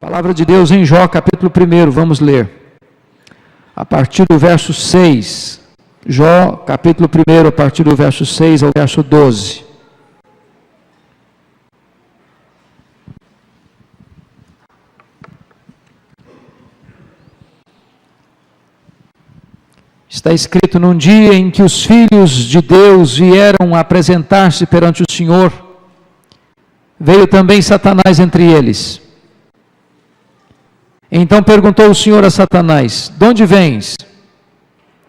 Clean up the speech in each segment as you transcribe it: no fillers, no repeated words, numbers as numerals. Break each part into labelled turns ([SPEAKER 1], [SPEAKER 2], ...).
[SPEAKER 1] Palavra de Deus em Jó, capítulo 1, vamos ler. A partir do verso 6. Jó, capítulo 1, a partir do verso 6 ao verso 12. Está escrito: num dia em que os filhos de Deus vieram apresentar-se perante o Senhor, veio também Satanás entre eles. Então perguntou o Senhor a Satanás: de onde vens?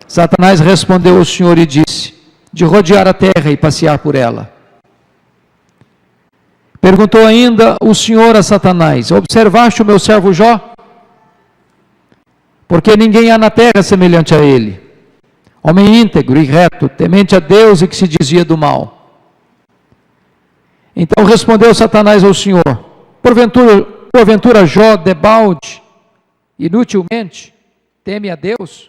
[SPEAKER 1] Satanás respondeu ao Senhor e disse: de rodear a terra e passear por ela. Perguntou ainda o Senhor a Satanás: observaste o meu servo Jó? Porque ninguém há na terra semelhante a ele, homem íntegro e reto, temente a Deus e que se desvia do mal. Então respondeu Satanás ao Senhor: porventura Jó debalde, inutilmente, teme a Deus?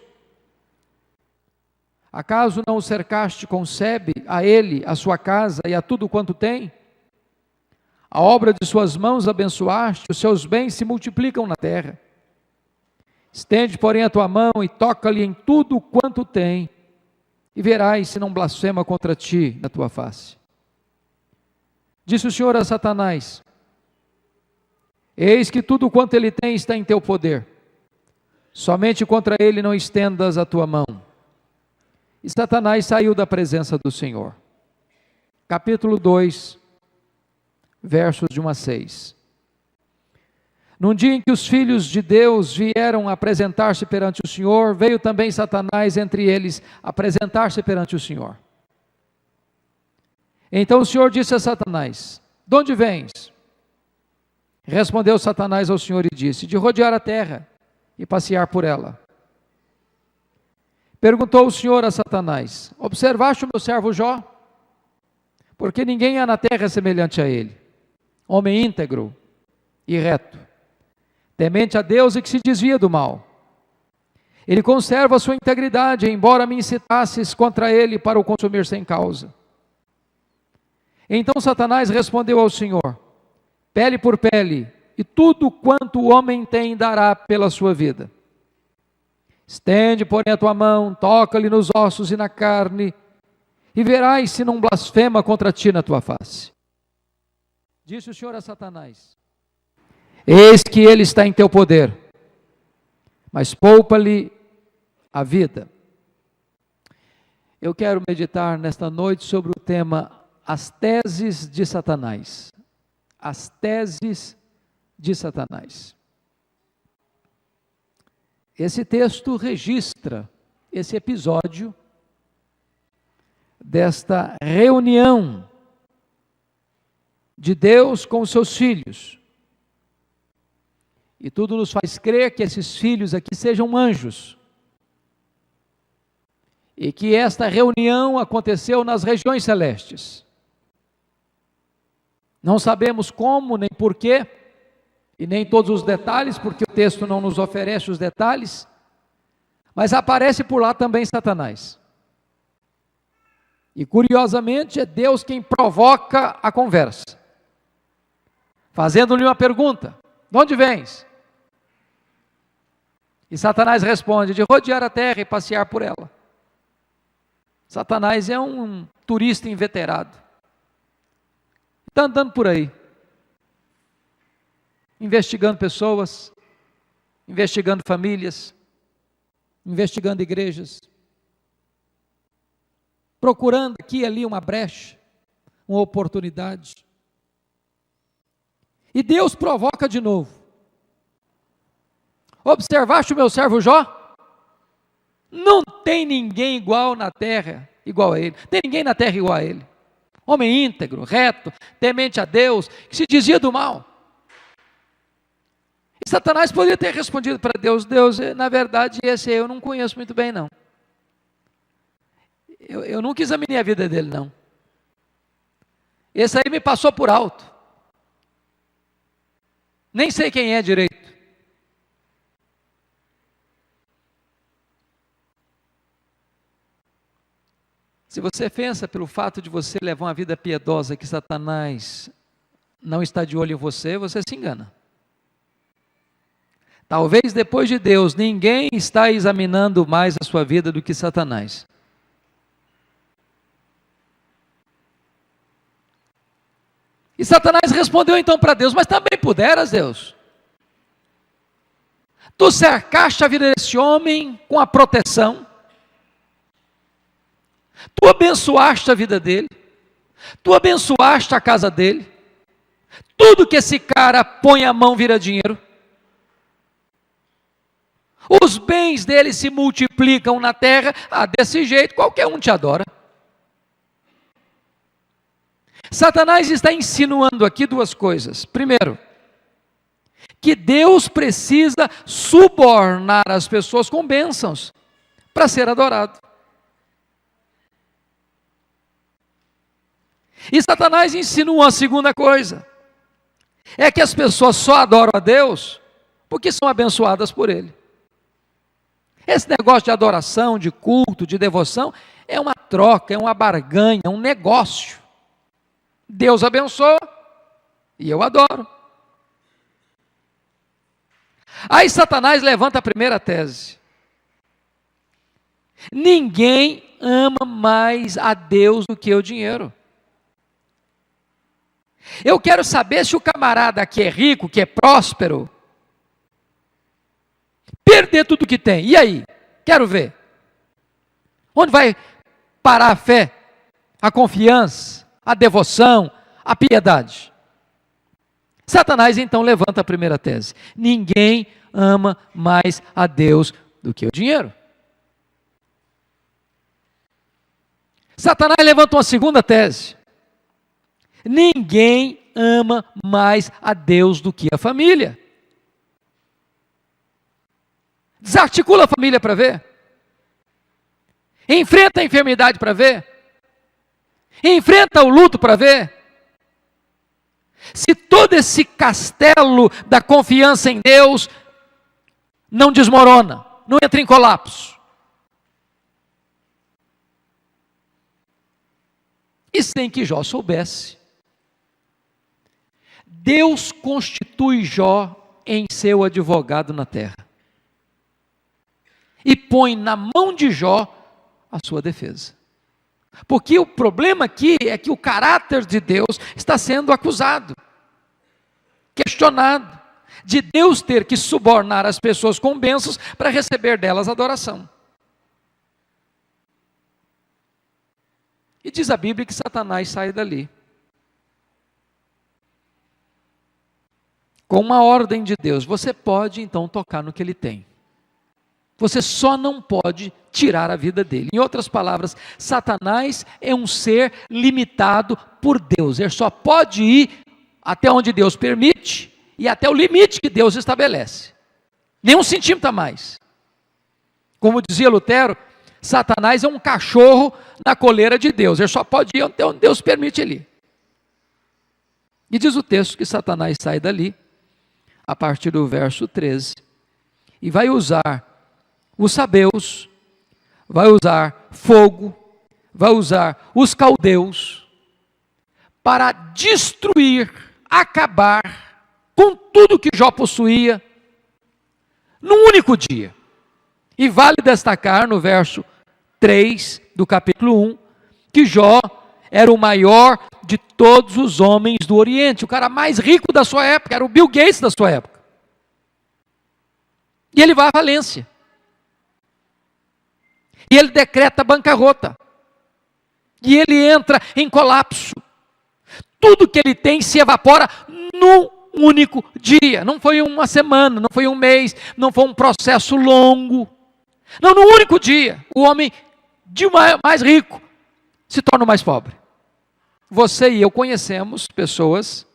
[SPEAKER 1] Acaso não o cercaste com sebe, a ele, a sua casa e a tudo quanto tem? A obra de suas mãos abençoaste, os seus bens se multiplicam na terra. Estende, porém, a tua mão e toca-lhe em tudo quanto tem, e verás se não blasfema contra ti na tua face. Disse o Senhor a Satanás: eis que tudo quanto ele tem está em teu poder, somente contra ele não estendas a tua mão. E Satanás saiu da presença do Senhor. Capítulo 2, versos de 1 a 6. Num dia em que os filhos de Deus vieram apresentar-se perante o Senhor, veio também Satanás entre eles apresentar-se perante o Senhor. Então o Senhor disse a Satanás: de onde vens? Respondeu Satanás ao Senhor e disse: de rodear a terra e passear por ela. Perguntou o Senhor a Satanás: observaste o meu servo Jó? Porque ninguém há na terra semelhante a ele, homem íntegro e reto, temente a Deus e que se desvia do mal. Ele conserva a sua integridade, embora me incitasses contra ele para o consumir sem causa. Então Satanás respondeu ao Senhor: pele por pele, e tudo quanto o homem tem dará pela sua vida. Estende, porém, a tua mão, toca-lhe nos ossos e na carne, e verás se não blasfema contra ti na tua face. Disse o Senhor a Satanás: eis que ele está em teu poder, mas poupa-lhe a vida. Eu quero meditar nesta noite sobre o tema as teses de Satanás. As teses de Satanás. Esse texto registra esse episódio desta reunião de Deus com os seus filhos. E tudo nos faz crer que esses filhos aqui sejam anjos. E que esta reunião aconteceu nas regiões celestes. Não sabemos como, nem porquê, e nem todos os detalhes, porque o texto não nos oferece os detalhes, mas aparece por lá também Satanás. E curiosamente é Deus quem provoca a conversa, fazendo-lhe uma pergunta: de onde vens? E Satanás responde: de rodear a terra e passear por ela. Satanás é um turista inveterado, está andando por aí, investigando pessoas, investigando famílias, investigando igrejas, procurando aqui e ali uma brecha, uma oportunidade. E Deus provoca de novo: observaste o meu servo Jó? Não tem ninguém igual na terra, igual a ele. Tem ninguém na terra igual a ele. Homem íntegro, reto, temente a Deus, que se desvia do mal. E Satanás poderia ter respondido para Deus: Deus, na verdade, esse eu não conheço muito bem, não. Eu nunca examinei a vida dele, não. Esse aí me passou por alto. Nem sei quem é direito. Se você pensa pelo fato de você levar uma vida piedosa que Satanás não está de olho em você, você se engana. Talvez depois de Deus, ninguém está examinando mais a sua vida do que Satanás. E Satanás respondeu então para Deus: mas também puderas, Deus. Tu cercaste a vida desse homem com a proteção. Tu abençoaste a vida dele. Tu abençoaste a casa dele. Tudo que esse cara põe a mão vira dinheiro. Os bens dele se multiplicam na terra. Desse jeito qualquer um te adora. Satanás está insinuando aqui duas coisas. Primeiro, que Deus precisa subornar as pessoas com bênçãos para ser adorado. E Satanás insinua a segunda coisa, é que as pessoas só adoram a Deus porque são abençoadas por Ele. Esse negócio de adoração, de culto, de devoção, é uma troca, é uma barganha, é um negócio. Deus abençoa e eu adoro. Aí Satanás levanta a primeira tese. Ninguém ama mais a Deus do que o dinheiro. Eu quero saber se o camarada que é rico, que é próspero, perder tudo que tem. E aí? Quero ver. Onde vai parar a fé, a confiança, a devoção, a piedade? Satanás então levanta a primeira tese. Ninguém ama mais a Deus do que o dinheiro. Satanás levanta uma segunda tese. Ninguém ama mais a Deus do que a família. Desarticula a família para ver. Enfrenta a enfermidade para ver. Enfrenta o luto para ver. Se todo esse castelo da confiança em Deus não desmorona, não entra em colapso. E sem que Jó soubesse, Deus constitui Jó em seu advogado na terra. E põe na mão de Jó a sua defesa. Porque o problema aqui é que o caráter de Deus está sendo acusado, questionado, de Deus ter que subornar as pessoas com bênçãos para receber delas adoração. E diz a Bíblia que Satanás sai dali. Com uma ordem de Deus, você pode então tocar no que ele tem. Você só não pode tirar a vida dele. Em outras palavras, Satanás é um ser limitado por Deus. Ele só pode ir até onde Deus permite e até o limite que Deus estabelece. Nem um centímetro a mais. Como dizia Lutero, Satanás é um cachorro na coleira de Deus. Ele só pode ir até onde Deus permite ele ir. E diz o texto que Satanás sai dali, a partir do verso 13, e vai usar os sabeus, vai usar fogo, vai usar os caldeus, para destruir, acabar com tudo que Jó possuía, num único dia. E vale destacar no verso 3 do capítulo 1, que Jó era o maior de todos os homens do Oriente, o cara mais rico da sua época, era o Bill Gates da sua época. E ele vai à falência. E ele decreta bancarrota. E ele entra em colapso. Tudo que ele tem se evapora num único dia. Não foi uma semana, não foi um mês, não foi um processo longo. Não, num único dia, o homem mais rico se torna o mais pobre. Você e eu conhecemos pessoas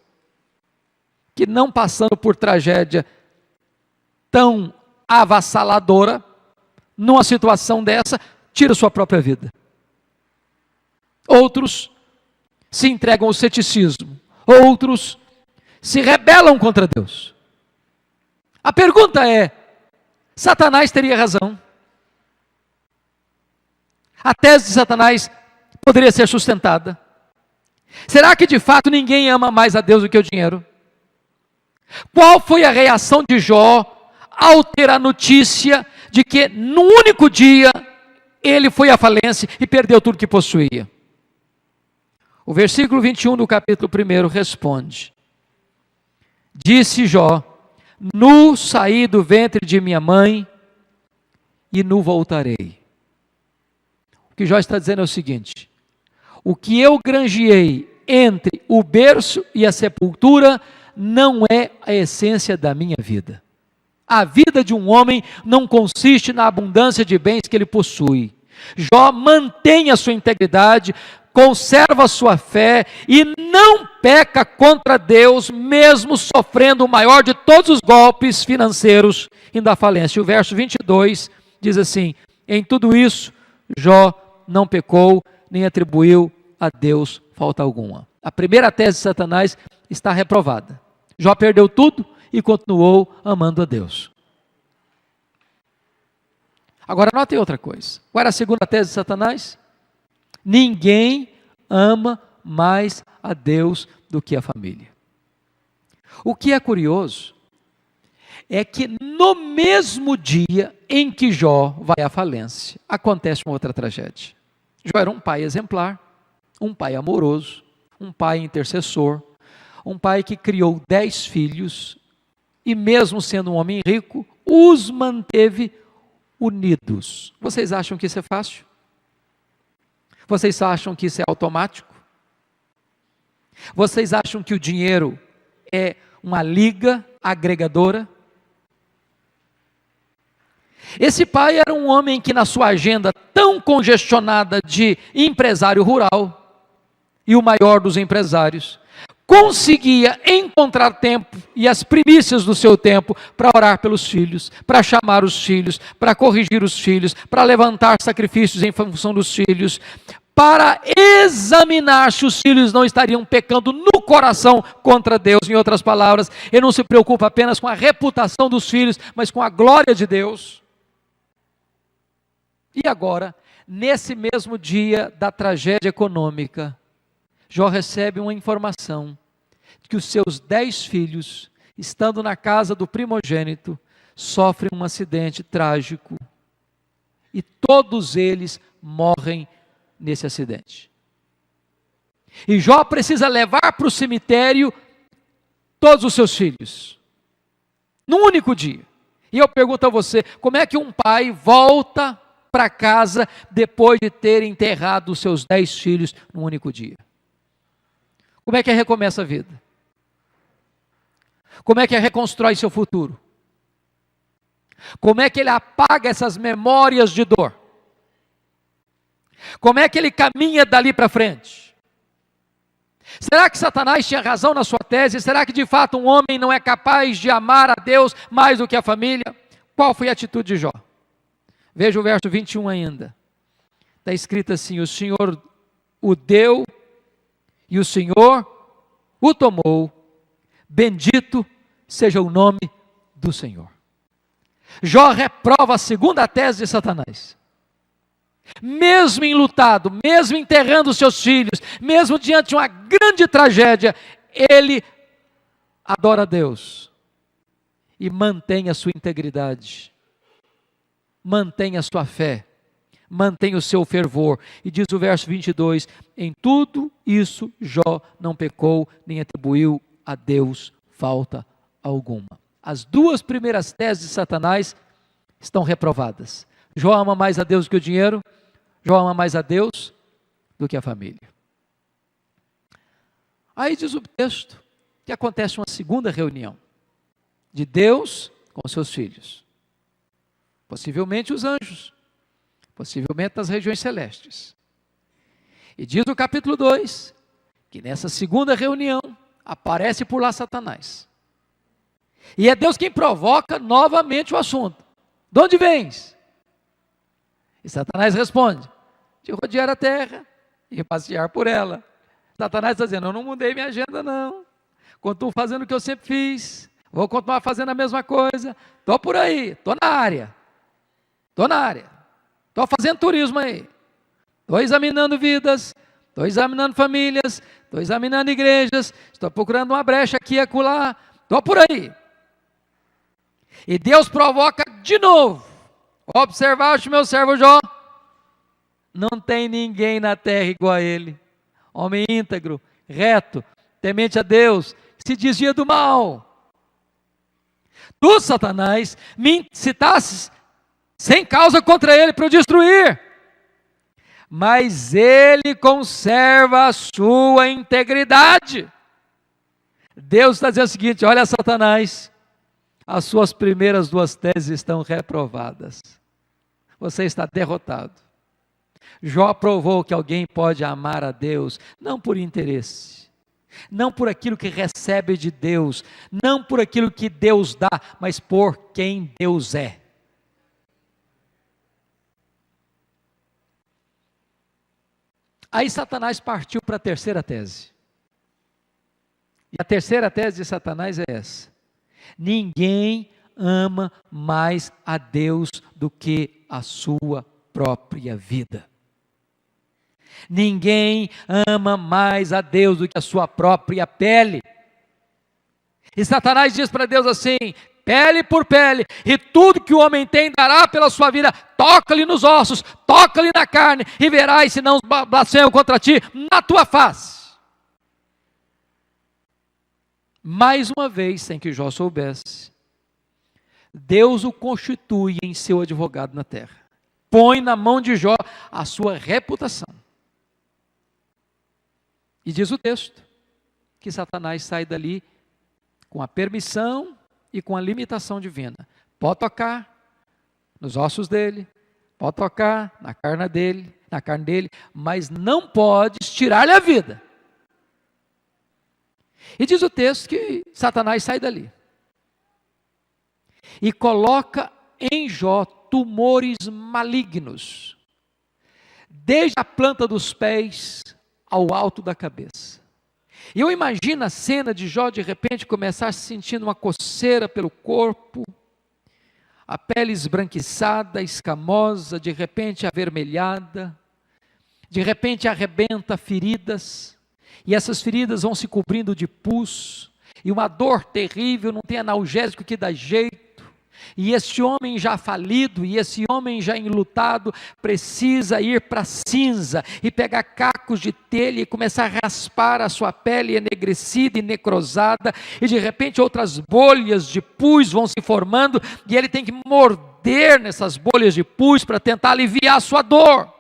[SPEAKER 1] que, não passando por tragédia tão avassaladora, numa situação dessa, tira sua própria vida. Outros se entregam ao ceticismo. Outros se rebelam contra Deus. A pergunta é: Satanás teria razão? A tese de Satanás poderia ser sustentada? Será que de fato ninguém ama mais a Deus do que o dinheiro? Qual foi a reação de Jó ao ter a notícia de que num único dia ele foi à falência e perdeu tudo que possuía. O versículo 21 do capítulo 1 responde: disse Jó, nu saí do ventre de minha mãe e nu voltarei. O que Jó está dizendo é o seguinte: o que eu granjeei entre o berço e a sepultura não é a essência da minha vida. A vida de um homem não consiste na abundância de bens que ele possui. Jó mantém a sua integridade, conserva a sua fé e não peca contra Deus, mesmo sofrendo o maior de todos os golpes financeiros indo à falência. O verso 22 diz assim: em tudo isso, Jó não pecou, nem atribuiu a Deus falta alguma. A primeira tese de Satanás está reprovada. Jó perdeu tudo e continuou amando a Deus. Agora notem outra coisa. Qual era a segunda tese de Satanás? Ninguém ama mais a Deus do que a família. O que é curioso é que no mesmo dia em que Jó vai à falência, acontece uma outra tragédia. Jó era um pai exemplar, um pai amoroso, um pai intercessor, um pai que criou 10 filhos e mesmo sendo um homem rico, os manteve unidos. Vocês acham que isso é fácil? Vocês acham que isso é automático? Vocês acham que o dinheiro é uma liga agregadora? Esse pai era um homem que na sua agenda tão congestionada de empresário rural, e o maior dos empresários, conseguia encontrar tempo e as primícias do seu tempo para orar pelos filhos, para chamar os filhos, para corrigir os filhos, para levantar sacrifícios em função dos filhos, para examinar se os filhos não estariam pecando no coração contra Deus. Em outras palavras, ele não se preocupa apenas com a reputação dos filhos, mas com a glória de Deus. E agora, nesse mesmo dia da tragédia econômica, Jó recebe uma informação de que os seus 10 filhos, estando na casa do primogênito, sofrem um acidente trágico e todos eles morrem nesse acidente. E Jó precisa levar para o cemitério todos os seus filhos, num único dia. E eu pergunto a você, como é que um pai volta para casa depois de ter enterrado os seus 10 filhos num único dia? Como é que recomeça a vida? Como é que reconstrói seu futuro? Como é que ele apaga essas memórias de dor? Como é que ele caminha dali para frente? Será que Satanás tinha razão na sua tese? Será que de fato um homem não é capaz de amar a Deus mais do que a família? Qual foi a atitude de Jó? Veja o verso 21 ainda. Está escrito assim: o Senhor o deu e o Senhor o tomou, bendito seja o nome do Senhor. Jó reprova a segunda tese de Satanás. Mesmo enlutado, mesmo enterrando seus filhos, mesmo diante de uma grande tragédia, ele adora a Deus e mantém a sua integridade, mantém a sua fé, mantém o seu fervor. E diz o verso 22, em tudo isso Jó não pecou, nem atribuiu a Deus falta alguma. As duas primeiras teses de Satanás estão reprovadas. Jó ama mais a Deus do que o dinheiro, Jó ama mais a Deus do que a família. Aí diz o texto que acontece uma segunda reunião de Deus com seus filhos, possivelmente os anjos, possivelmente nas regiões celestes. E diz no capítulo 2, que nessa segunda reunião, aparece por lá Satanás. E é Deus quem provoca novamente o assunto. De onde vens? E Satanás responde, de rodear a terra e passear por ela. Satanás está dizendo, eu não mudei minha agenda não. Continuo fazendo o que eu sempre fiz. Vou continuar fazendo a mesma coisa. Estou por aí, estou na área. Estou fazendo turismo aí, estou examinando vidas, estou examinando famílias, estou examinando igrejas, estou procurando uma brecha aqui e acolá, estou por aí. E Deus provoca de novo. Observaste meu servo Jó? Não tem ninguém na terra igual a ele. Homem íntegro, reto, temente a Deus, se desvia do mal. Tu, Satanás, me incitasses sem causa contra ele para o destruir. Mas ele conserva a sua integridade. Deus está dizendo o seguinte: olha, Satanás, as suas primeiras duas teses estão reprovadas. Você está derrotado. Jó provou que alguém pode amar a Deus, não por interesse, não por aquilo que recebe de Deus, não por aquilo que Deus dá, mas por quem Deus é. Aí Satanás partiu para a terceira tese. E a terceira tese de Satanás é essa: ninguém ama mais a Deus do que a sua própria vida. Ninguém ama mais a Deus do que a sua própria pele. E Satanás diz para Deus assim: pele por pele, e tudo que o homem tem dará pela sua vida, toca-lhe nos ossos, toca-lhe na carne, e verás se não blasfemo contra ti na tua face. Mais uma vez, sem que Jó soubesse, Deus o constitui em seu advogado na terra. Põe na mão de Jó a sua reputação. E diz o texto que Satanás sai dali com a permissão e com a limitação divina. Pode tocar nos ossos dele, pode tocar na carne dele, mas não pode tirar-lhe a vida. E diz o texto que Satanás sai dali e coloca em Jó tumores malignos, desde a planta dos pés ao alto da cabeça. E eu imagino a cena de Jó de repente começar sentindo uma coceira pelo corpo, a pele esbranquiçada, escamosa, de repente avermelhada, de repente arrebenta feridas, e essas feridas vão se cobrindo de pus, e uma dor terrível, não tem analgésico que dá jeito. E esse homem já falido, e esse homem já enlutado, precisa ir para a cinza e pegar cacos de telha e começar a raspar a sua pele enegrecida e necrosada, e de repente outras bolhas de pus vão se formando, e ele tem que morder nessas bolhas de pus para tentar aliviar a sua dor.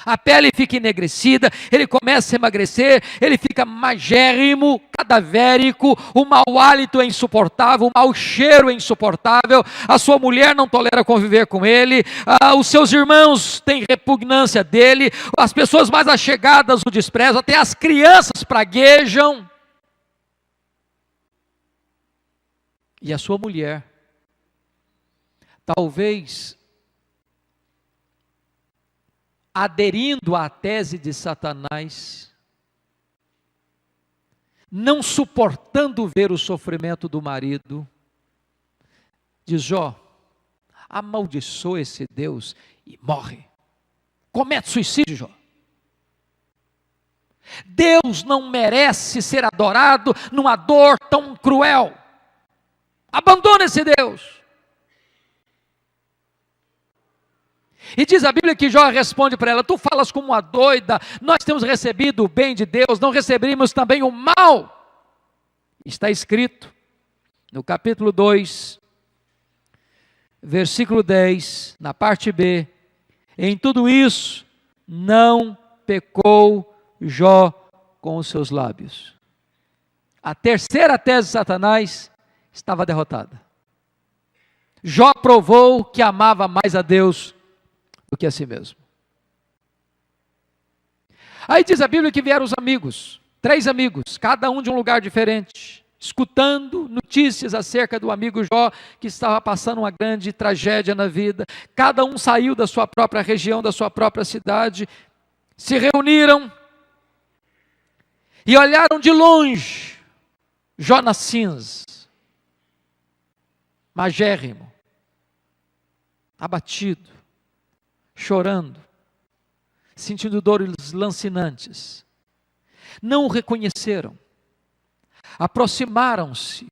[SPEAKER 1] A pele fica enegrecida, ele começa a emagrecer, ele fica magérrimo, cadavérico, o mau hálito é insuportável, o mau cheiro é insuportável, a sua mulher não tolera conviver com ele, os seus irmãos têm repugnância dele, as pessoas mais achegadas o desprezam, até as crianças praguejam. E a sua mulher, talvez aderindo à tese de Satanás, não suportando ver o sofrimento do marido, diz: Jó, amaldiçoa esse Deus e morre, comete suicídio, Jó. Deus não merece ser adorado numa dor tão cruel, abandona esse Deus. E diz a Bíblia que Jó responde para ela: tu falas como uma doida, nós temos recebido o bem de Deus, não recebemos também o mal. Está escrito no capítulo 2, versículo 10, na parte B: em tudo isso não pecou Jó com os seus lábios. A terceira tese de Satanás estava derrotada. Jó provou que amava mais a Deus do que a si mesmo. Aí diz a Bíblia que vieram os amigos, 3 amigos, cada um de um lugar diferente, escutando notícias acerca do amigo Jó, que estava passando uma grande tragédia na vida. Cada um saiu da sua própria região, da sua própria cidade, se reuniram e olharam de longe Jó nas cinzas, magérrimo, abatido, chorando, sentindo dores lancinantes. Não o reconheceram, aproximaram-se,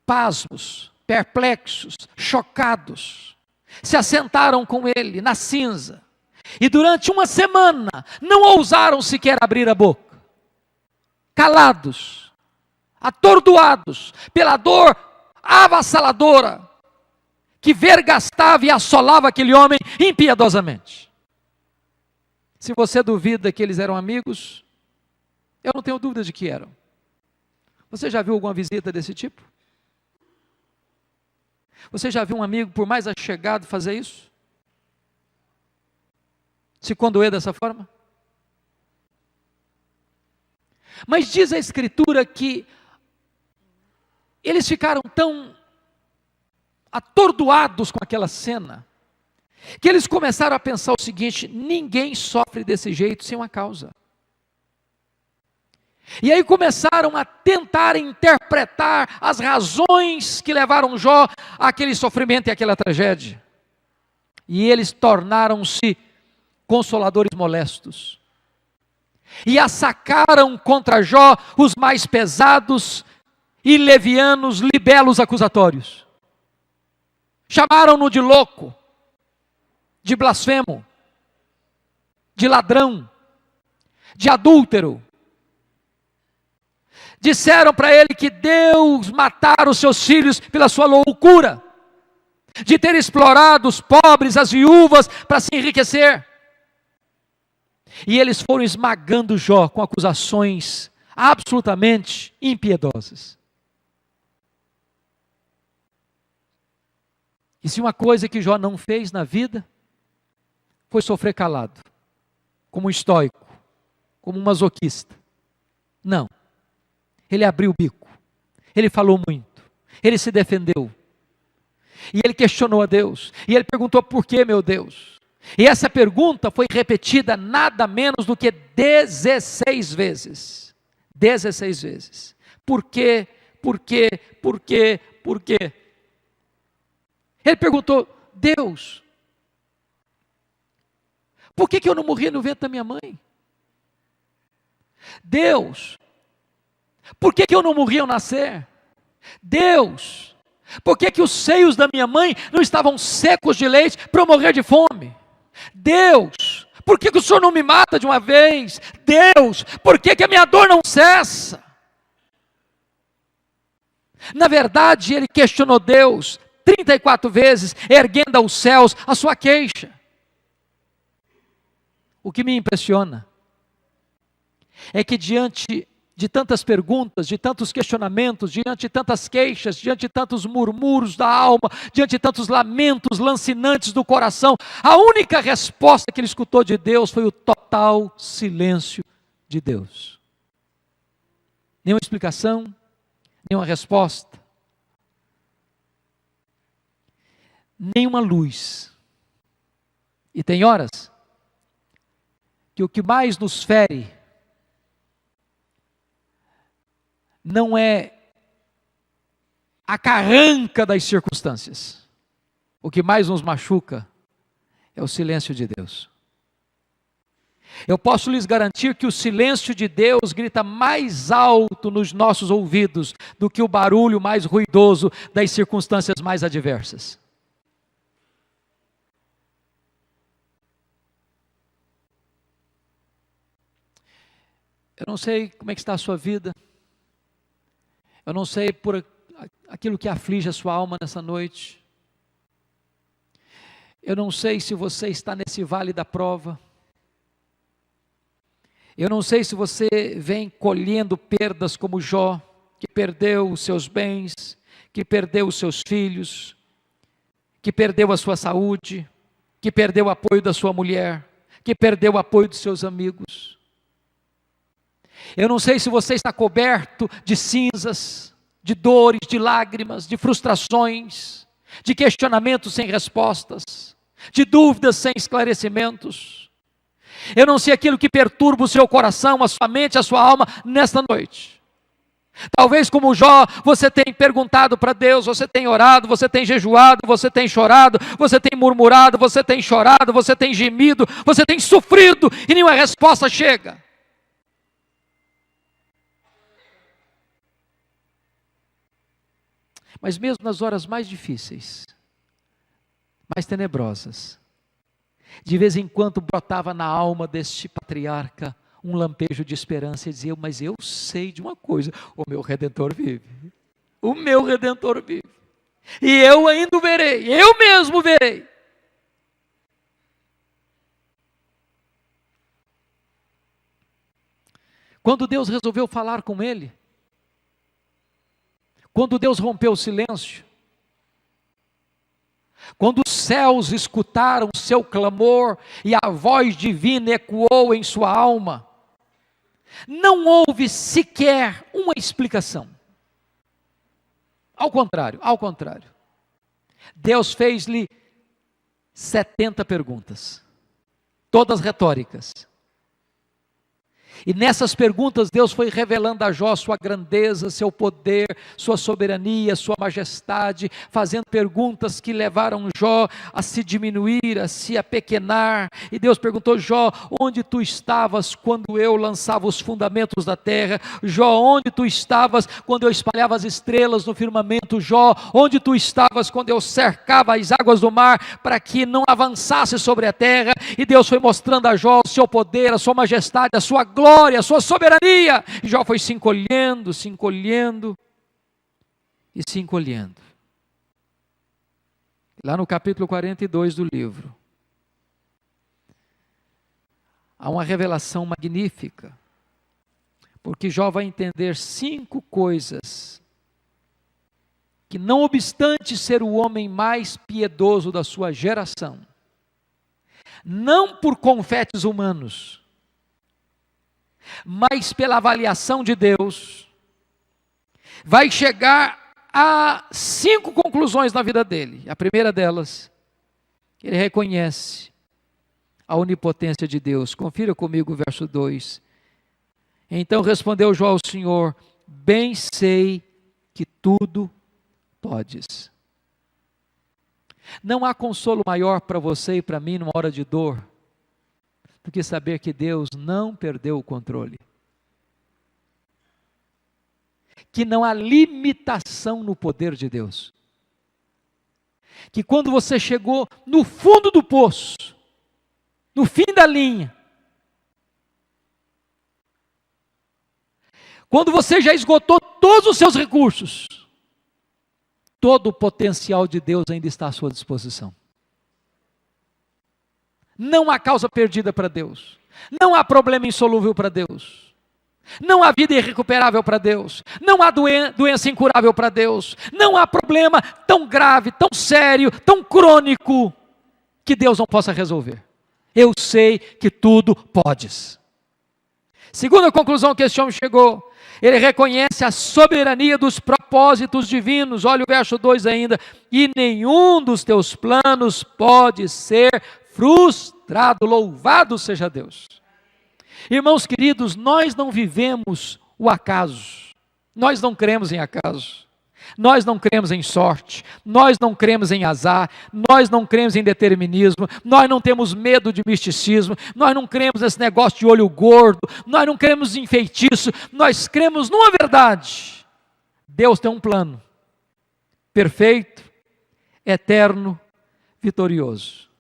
[SPEAKER 1] pasmos, perplexos, chocados, se assentaram com ele na cinza, e durante uma semana não ousaram sequer abrir a boca, calados, atordoados pela dor avassaladora que vergastava e assolava aquele homem impiedosamente. Se você duvida que eles eram amigos, eu não tenho dúvida de que eram. Você já viu alguma visita desse tipo? Você já viu um amigo, por mais achegado, fazer isso? Se condoer dessa forma? Mas diz a Escritura que eles ficaram tão atordoados com aquela cena, que eles começaram a pensar o seguinte: ninguém sofre desse jeito sem uma causa. E aí começaram a tentar interpretar as razões que levaram Jó àquele sofrimento e àquela tragédia. E eles tornaram-se consoladores molestos. E assacaram contra Jó os mais pesados e levianos libelos acusatórios. Chamaram-no de louco, de blasfemo, de ladrão, de adúltero. Disseram para ele que Deus matara os seus filhos pela sua loucura, de ter explorado os pobres, as viúvas, para se enriquecer. E eles foram esmagando Jó com acusações absolutamente impiedosas. E se uma coisa que Jó não fez na vida, foi sofrer calado, como um estoico, como um masoquista. Não. Ele abriu o bico, ele falou muito, ele se defendeu. E ele questionou a Deus, e ele perguntou: por que, meu Deus? E essa pergunta foi repetida nada menos do que 16 vezes. 16 vezes. Por quê? Por quê? Por quê? Por quê? Ele perguntou: Deus, por que eu não morri no ventre da minha mãe? Deus, por que eu não morri ao nascer? Deus, por que os seios da minha mãe não estavam secos de leite para eu morrer de fome? Deus, por que o Senhor não me mata de uma vez? Deus, por que a minha dor não cessa? Na verdade, ele questionou Deus 34 vezes, erguendo aos céus a sua queixa. O que me impressiona é que diante de tantas perguntas, de tantos questionamentos, diante de tantas queixas, diante de tantos murmúrios da alma, diante de tantos lamentos lancinantes do coração, a única resposta que ele escutou de Deus foi o total silêncio de Deus. Nenhuma explicação, nenhuma resposta, nenhuma luz. E tem horas que o que mais nos fere não é a carranca das circunstâncias. O que mais nos machuca é o silêncio de Deus. Eu posso lhes garantir que o silêncio de Deus grita mais alto nos nossos ouvidos do que o barulho mais ruidoso das circunstâncias mais adversas. Eu não sei como é que está a sua vida. Eu não sei por aquilo que aflige a sua alma nessa noite. Eu não sei se você está nesse vale da prova. Eu não sei se você vem colhendo perdas como Jó, que perdeu os seus bens, que perdeu os seus filhos, que perdeu a sua saúde, que perdeu o apoio da sua mulher, que perdeu o apoio dos seus amigos. Eu não sei se você está coberto de cinzas, de dores, de lágrimas, de frustrações, de questionamentos sem respostas, de dúvidas sem esclarecimentos. Eu não sei aquilo que perturba o seu coração, a sua mente, a sua alma nesta noite. Talvez como Jó, você tem perguntado para Deus, você tem orado, você tem jejuado, você tem chorado, você tem murmurado, você tem chorado, você tem gemido, você tem sofrido e nenhuma resposta chega. Mas mesmo nas horas mais difíceis, mais tenebrosas, de vez em quando brotava na alma deste patriarca um lampejo de esperança e dizia: mas eu sei de uma coisa, o meu Redentor vive, o meu Redentor vive, e eu ainda o verei, eu mesmo verei. Quando Deus resolveu falar com ele, quando Deus rompeu o silêncio, quando os céus escutaram o seu clamor e a voz divina ecoou em sua alma, não houve sequer uma explicação. Ao contrário, Deus fez-lhe 70 perguntas, todas retóricas. E nessas perguntas Deus foi revelando a Jó sua grandeza, seu poder, sua soberania, sua majestade, fazendo perguntas que levaram Jó a se diminuir, a se apequenar. E Deus perguntou: Jó, onde tu estavas quando eu lançava os fundamentos da terra? Jó, onde tu estavas quando eu espalhava as estrelas no firmamento? Jó, onde tu estavas quando eu cercava as águas do mar para que não avançasse sobre a terra? E Deus foi mostrando a Jó o seu poder, a sua majestade, a sua glória, a sua soberania. E Jó foi se encolhendo e se encolhendo. Lá no capítulo 42 do livro, há uma revelação magnífica, porque Jó vai entender 5 coisas que, não obstante ser o homem mais piedoso da sua geração, não por confetes humanos, mas pela avaliação de Deus, vai chegar a 5 conclusões na vida dele. A primeira delas, ele reconhece a onipotência de Deus. Confira comigo o verso 2. Então respondeu Jó ao Senhor: bem sei que tudo podes. Não há consolo maior para você e para mim numa hora de dor do que saber que Deus não perdeu o controle, que não há limitação no poder de Deus, que quando você chegou no fundo do poço, no fim da linha, quando você já esgotou todos os seus recursos, todo o potencial de Deus ainda está à sua disposição. Não há causa perdida para Deus, não há problema insolúvel para Deus, não há vida irrecuperável para Deus, não há doença incurável para Deus, não há problema tão grave, tão sério, tão crônico, que Deus não possa resolver. Eu sei que tudo podes. Segunda conclusão que esse homem chegou, ele reconhece a soberania dos propósitos divinos. Olha o verso 2 ainda: e nenhum dos teus planos pode ser frustrado. Louvado seja Deus. Irmãos queridos, nós não vivemos o acaso, nós não cremos em acaso, nós não cremos em sorte, nós não cremos em azar, nós não cremos em determinismo, nós não temos medo de misticismo, nós não cremos nesse negócio de olho gordo, nós não cremos em feitiço, nós cremos numa verdade: Deus tem um plano perfeito, eterno, vitorioso.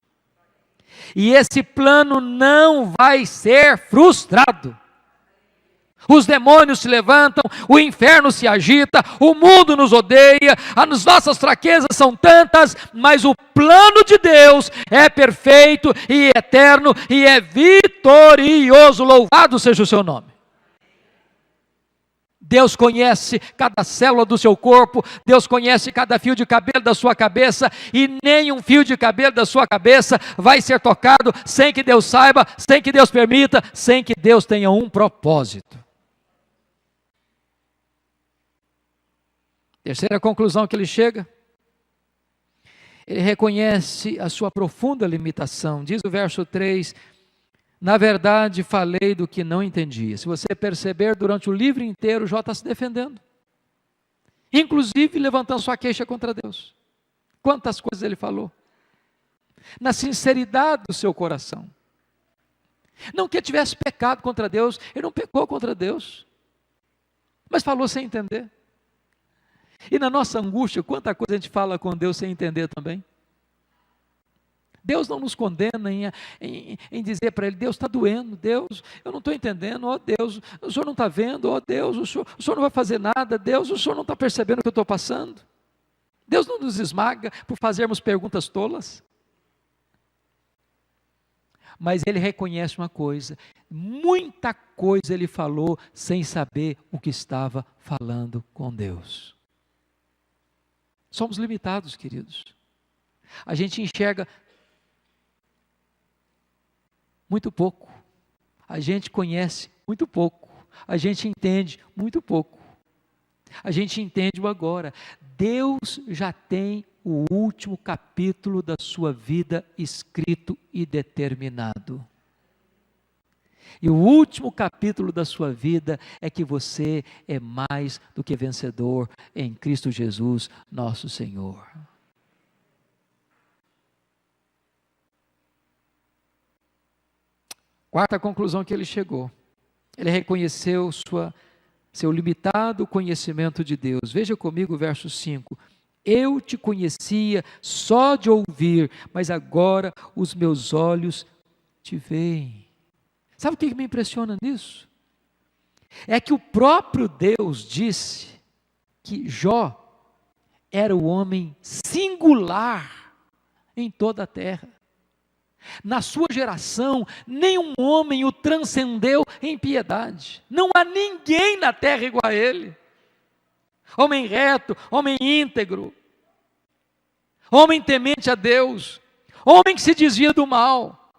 [SPEAKER 1] E esse plano não vai ser frustrado. Os demônios se levantam, o inferno se agita, o mundo nos odeia, as nossas fraquezas são tantas, mas o plano de Deus é perfeito e eterno e é vitorioso. Louvado seja o seu nome. Deus conhece cada célula do seu corpo, Deus conhece cada fio de cabelo da sua cabeça, e nenhum fio de cabelo da sua cabeça vai ser tocado sem que Deus saiba, sem que Deus permita, sem que Deus tenha um propósito. Terceira conclusão que ele chega, ele reconhece a sua profunda limitação. Diz o verso 3, na verdade falei do que não entendia. Se você perceber, durante o livro inteiro, Jó está se defendendo, inclusive levantando sua queixa contra Deus. Quantas coisas ele falou, na sinceridade do seu coração. Não que ele tivesse pecado contra Deus, ele não pecou contra Deus, mas falou sem entender. E na nossa angústia, quanta coisa a gente fala com Deus sem entender também. Deus não nos condena em dizer para Ele: Deus, está doendo, Deus, eu não estou entendendo, ó Deus, o Senhor não está vendo, ó Deus, o Senhor não vai fazer nada, Deus, o Senhor não está percebendo o que eu estou passando. Deus não nos esmaga por fazermos perguntas tolas. Mas Ele reconhece uma coisa: muita coisa Ele falou sem saber o que estava falando com Deus. Somos limitados, queridos. A gente enxerga muito pouco, a gente conhece muito pouco, a gente entende muito pouco. A gente entende o agora. Deus já tem o último capítulo da sua vida escrito e determinado. E o último capítulo da sua vida é que você é mais do que vencedor em Cristo Jesus, nosso Senhor. Quarta conclusão que ele chegou. Ele reconheceu seu limitado conhecimento de Deus. Veja comigo o verso 5. Eu te conhecia só de ouvir, mas agora os meus olhos te veem. Sabe o que me impressiona nisso? É que o próprio Deus disse que Jó era o homem singular em toda a terra. Na sua geração, nenhum homem o transcendeu em piedade. Não há ninguém na terra igual a ele. Homem reto, homem íntegro, homem temente a Deus, homem que se desvia do mal.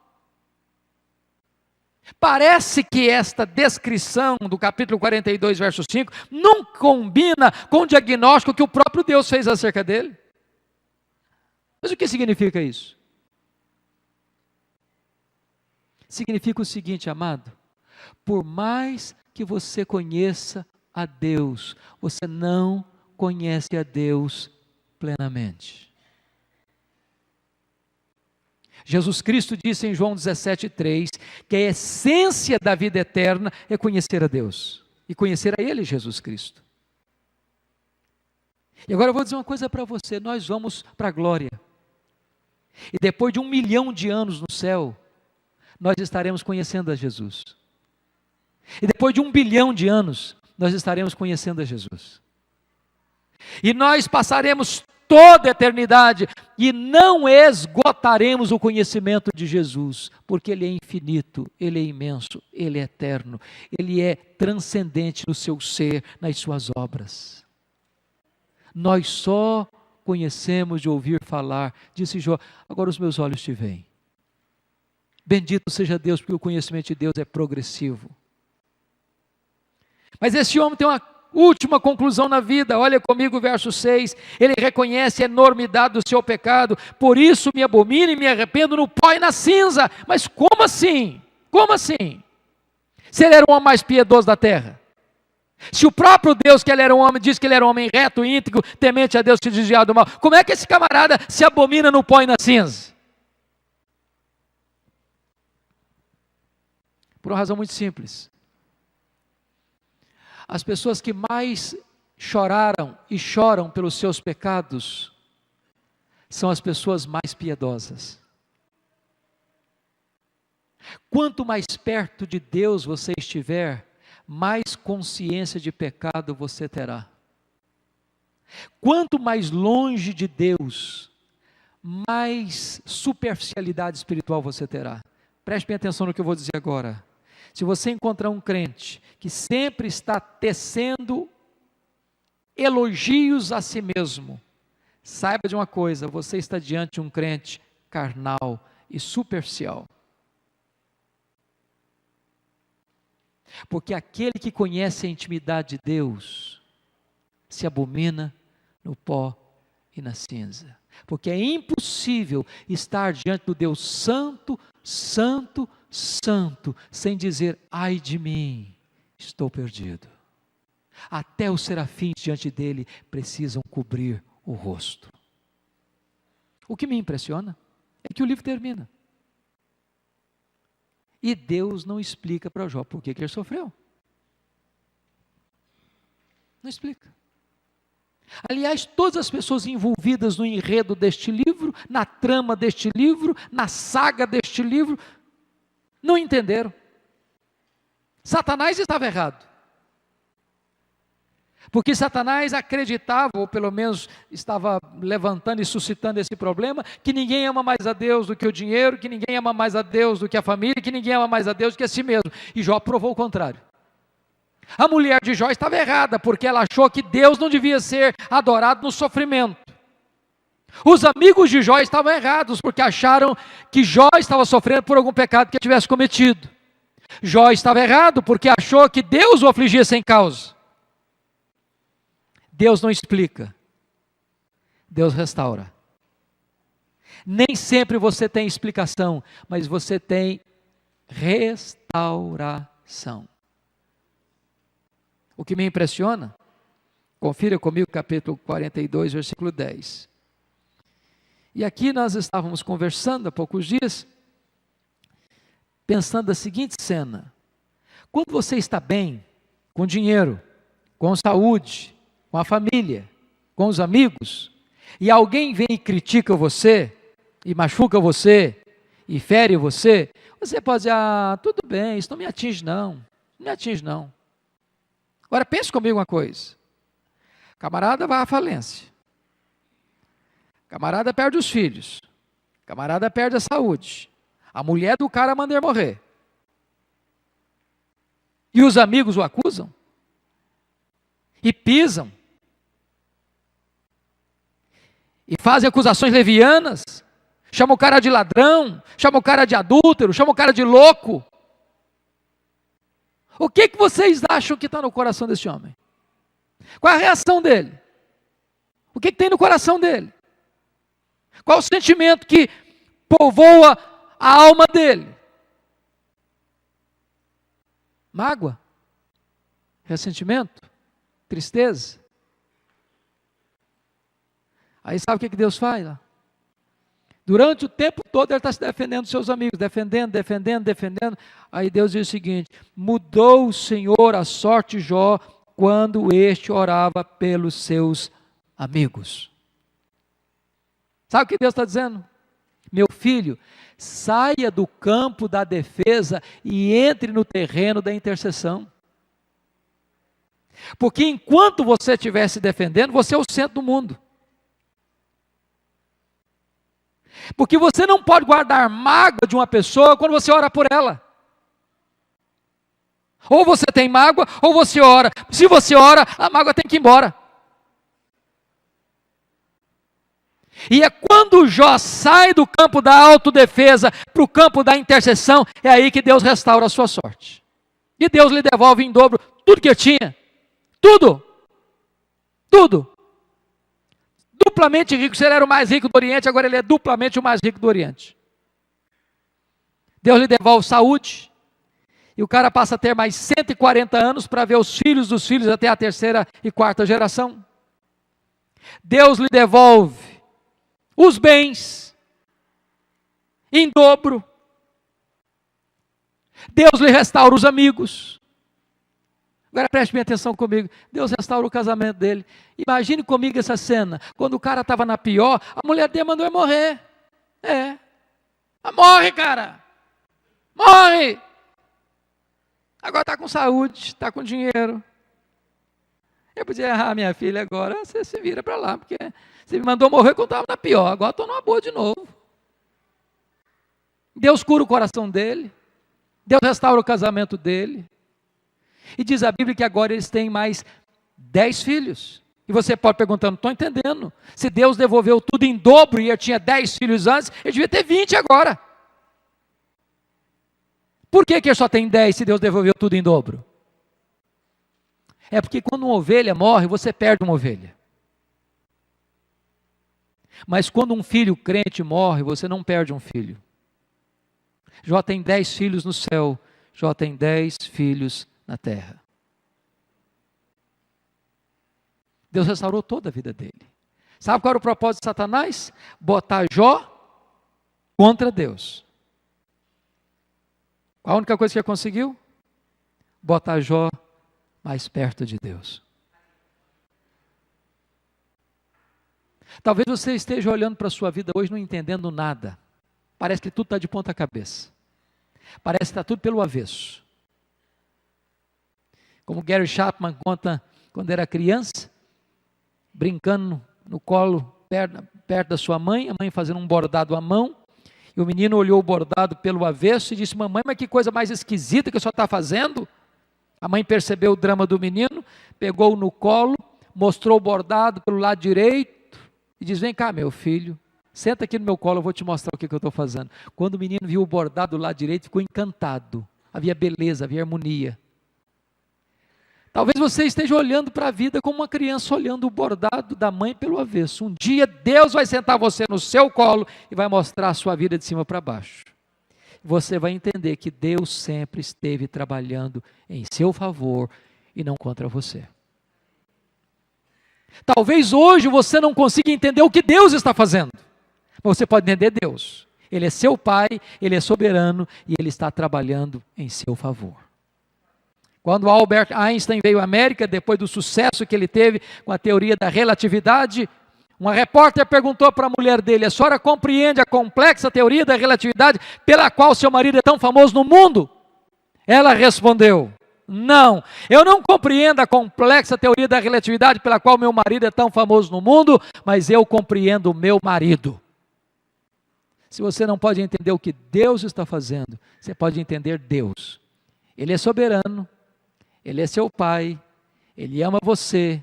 [SPEAKER 1] Parece que esta descrição do capítulo 42, verso 5, não combina com o diagnóstico que o próprio Deus fez acerca dele. Mas o que significa isso? Significa o seguinte, amado: por mais que você conheça a Deus, você não conhece a Deus plenamente. Jesus Cristo disse em João 17,3 que a essência da vida eterna é conhecer a Deus e conhecer a Ele, Jesus Cristo. E agora eu vou dizer uma coisa para você: nós vamos para a glória, e depois de 1 milhão de anos no céu, nós estaremos conhecendo a Jesus. E depois de 1 bilhão de anos, nós estaremos conhecendo a Jesus. E nós passaremos toda a eternidade e não esgotaremos o conhecimento de Jesus, porque Ele é infinito, Ele é imenso, Ele é eterno, Ele é transcendente no seu ser, nas suas obras. Nós só conhecemos de ouvir falar, disse Jó, agora os meus olhos te veem. Bendito seja Deus, porque o conhecimento de Deus é progressivo. Mas esse homem tem uma última conclusão na vida. Olha comigo o verso 6. Ele reconhece a enormidade do seu pecado, por isso me abomino e me arrependo no pó e na cinza. Mas como assim? Como assim? Se ele era o homem mais piedoso da terra? Se o próprio Deus, que ele era um homem, diz que ele era um homem reto, íntegro, temente a Deus, que desviado do mal, como é que esse camarada se abomina no pó e na cinza? Por uma razão muito simples. As pessoas que mais choraram e choram pelos seus pecados são as pessoas mais piedosas. Quanto mais perto de Deus você estiver, mais consciência de pecado você terá. Quanto mais longe de Deus, mais superficialidade espiritual você terá. Preste bem atenção no que eu vou dizer agora. Se você encontrar um crente que sempre está tecendo elogios a si mesmo, saiba de uma coisa: você está diante de um crente carnal e superficial. Porque aquele que conhece a intimidade de Deus se abomina no pó e na cinza. Porque é impossível estar diante do Deus Santo, Santo, Santo, sem dizer: ai de mim, estou perdido. Até os serafins diante dele precisam cobrir o rosto. O que me impressiona é que o livro termina. E Deus não explica para Jó por que ele sofreu. Não explica. Aliás, todas as pessoas envolvidas no enredo deste livro, na trama deste livro, na saga deste livro, não entenderam. Satanás estava errado. Porque Satanás acreditava, ou pelo menos estava levantando e suscitando esse problema, que ninguém ama mais a Deus do que o dinheiro, que ninguém ama mais a Deus do que a família, que ninguém ama mais a Deus do que a si mesmo. E Jó provou o contrário. A mulher de Jó estava errada, porque ela achou que Deus não devia ser adorado no sofrimento. Os amigos de Jó estavam errados, porque acharam que Jó estava sofrendo por algum pecado que ele tivesse cometido. Jó estava errado, porque achou que Deus o afligia sem causa. Deus não explica, Deus restaura. Nem sempre você tem explicação, mas você tem restauração. O que me impressiona, confira comigo capítulo 42, versículo 10. E aqui nós estávamos conversando há poucos dias, pensando a seguinte cena: quando você está bem, com dinheiro, com saúde, com a família, com os amigos, e alguém vem e critica você, e machuca você, e fere você, você pode dizer: ah, tudo bem, isso não me atinge não, não me atinge não. Agora pense comigo uma coisa: camarada vai à falência, camarada perde os filhos, camarada perde a saúde, a mulher do cara manda ele morrer, e os amigos o acusam, e pisam, e fazem acusações levianas, chama o cara de ladrão, chama o cara de adúltero, chama o cara de louco. O que vocês acham que está no coração desse homem? Qual é a reação dele? O que tem no coração dele? Qual o sentimento que povoa a alma dele? Mágoa? Ressentimento? Tristeza? Aí sabe o que Deus faz? Durante o tempo todo ele está se defendendo dos seus amigos, defendendo. Aí Deus diz o seguinte: mudou o Senhor a sorte de Jó quando este orava pelos seus amigos. Sabe o que Deus está dizendo? Meu filho, saia do campo da defesa e entre no terreno da intercessão. Porque enquanto você estiver se defendendo, você é o centro do mundo. Porque você não pode guardar mágoa de uma pessoa quando você ora por ela. Ou você tem mágoa, ou você ora. Se você ora, a mágoa tem que ir embora. E é quando Jó sai do campo da autodefesa para o campo da intercessão, é aí que Deus restaura a sua sorte. E Deus lhe devolve em dobro tudo que ele tinha. Tudo. Duplamente rico. Se ele era o mais rico do Oriente, agora ele é duplamente o mais rico do Oriente. Deus lhe devolve saúde, e o cara passa a ter mais 140 anos para ver os filhos dos filhos até a terceira e quarta geração. Deus lhe devolve os bens em dobro. Deus lhe restaura os amigos. Agora preste bem atenção comigo. Deus restaura o casamento dele. Imagine comigo essa cena. Quando o cara estava na pior, a mulher dele mandou ele morrer. Morre, cara. Morre. Agora está com saúde, está com dinheiro. Eu podia: minha filha, agora você se vira para lá, porque você me mandou morrer quando estava na pior, agora estou numa boa de novo. Deus cura o coração dele. Deus restaura o casamento dele. E diz a Bíblia que agora eles têm mais 10 filhos. E você pode perguntar: não estou entendendo. Se Deus devolveu tudo em dobro e ele tinha 10 filhos antes, ele devia ter 20 agora. Por que ele só tem 10 se Deus devolveu tudo em dobro? É porque quando uma ovelha morre, você perde uma ovelha. Mas quando um filho crente morre, você não perde um filho. Jó tem 10 filhos no céu, Jó tem 10 filhos na terra. Deus restaurou toda a vida dele. Sabe qual era o propósito de Satanás? Botar Jó contra Deus. Qual a única coisa que ele conseguiu? Botar Jó mais perto de Deus. Talvez você esteja olhando para a sua vida hoje não entendendo nada. Parece que tudo está de ponta cabeça. Parece que está tudo pelo avesso. Como Gary Chapman conta, quando era criança, brincando no colo, perto da sua mãe, a mãe fazendo um bordado à mão, e o menino olhou o bordado pelo avesso e disse: mamãe, mas que coisa mais esquisita que o senhor está fazendo? A mãe percebeu o drama do menino, pegou-o no colo, mostrou o bordado pelo lado direito, e diz: vem cá, meu filho, senta aqui no meu colo, eu vou te mostrar o que eu estou fazendo. Quando o menino viu o bordado do lado direito, ficou encantado, havia beleza, havia harmonia. Talvez você esteja olhando para a vida como uma criança olhando o bordado da mãe pelo avesso. Um dia Deus vai sentar você no seu colo e vai mostrar a sua vida de cima para baixo. Você vai entender que Deus sempre esteve trabalhando em seu favor e não contra você. Talvez hoje você não consiga entender o que Deus está fazendo, mas você pode entender Deus. Ele é seu Pai, Ele é soberano e Ele está trabalhando em seu favor. Quando Albert Einstein veio à América, depois do sucesso que ele teve com a teoria da relatividade, uma repórter perguntou para a mulher dele: a senhora compreende a complexa teoria da relatividade pela qual seu marido é tão famoso no mundo? Ela respondeu: não, eu não compreendo a complexa teoria da relatividade pela qual meu marido é tão famoso no mundo, mas eu compreendo o meu marido. Se você não pode entender o que Deus está fazendo, você pode entender Deus. Ele é soberano, Ele é seu Pai, Ele ama você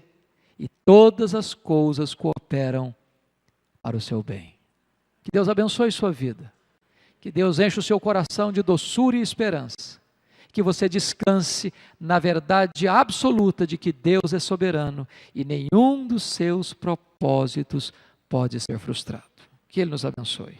[SPEAKER 1] e todas as coisas cooperam para o seu bem. Que Deus abençoe sua vida, que Deus enche o seu coração de doçura e esperança, que você descanse na verdade absoluta de que Deus é soberano e nenhum dos seus propósitos pode ser frustrado. Que Ele nos abençoe.